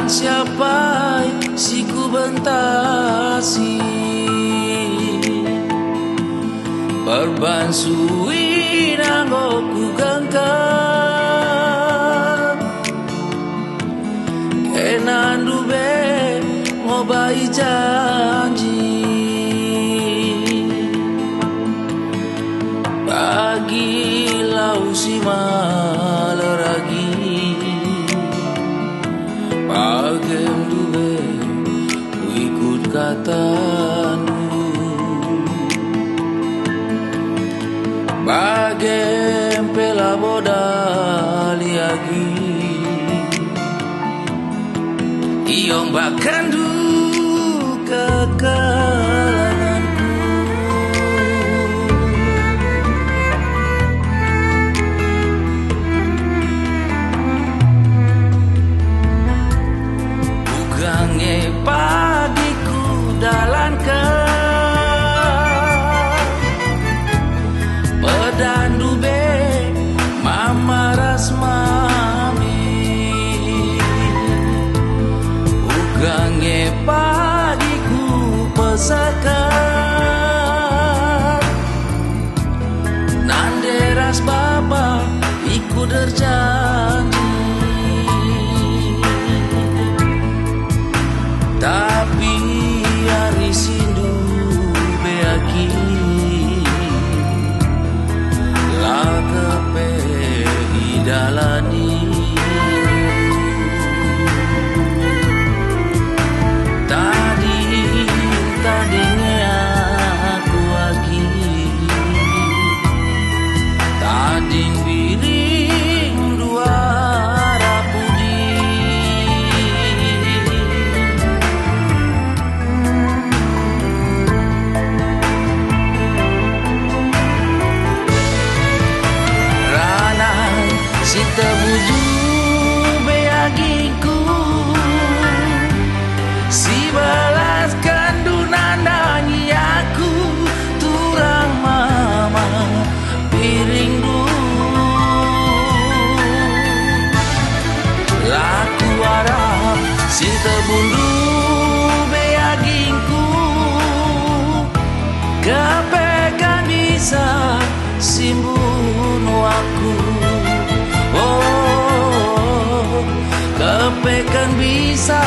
siapa si ku bentasi berbansui nanggo ku gangkan kenan dube ngobai janji bagi lausi maleragi bagem dube ku ikut katamu bagem pela bodali agi iong bakandu kekalanganku bukange pagiku dalankan pedan dube mama rasmami bukange pagiku pesakan nanderas baba iku derjanji tapi hari sindu beaki lakepe idalani tadinya aku lagi tading biring dua rapudi rana si tebuju beagiku si balas kandunan dangi aku turang mama piring dulu laku arah si terbundu beagingku kepekan bisa simbunu aku oh kepekan bisa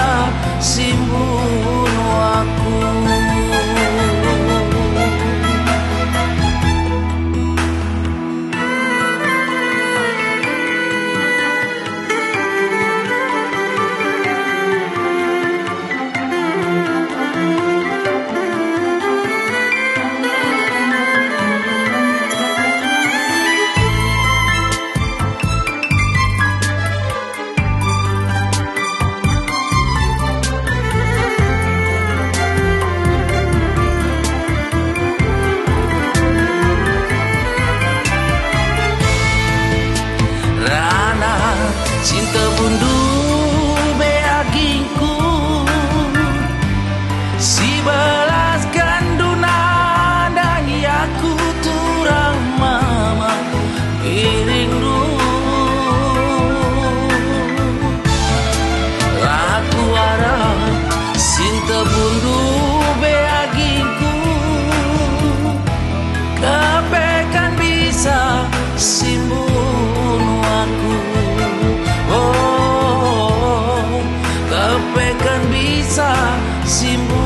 simbunu aku cinta bundu beagingku si balas kanduna dangi aku turang mama piring dulu laku arah cinta bundu beagingku kepekan bisa simbunu aku kepekan bisa simbu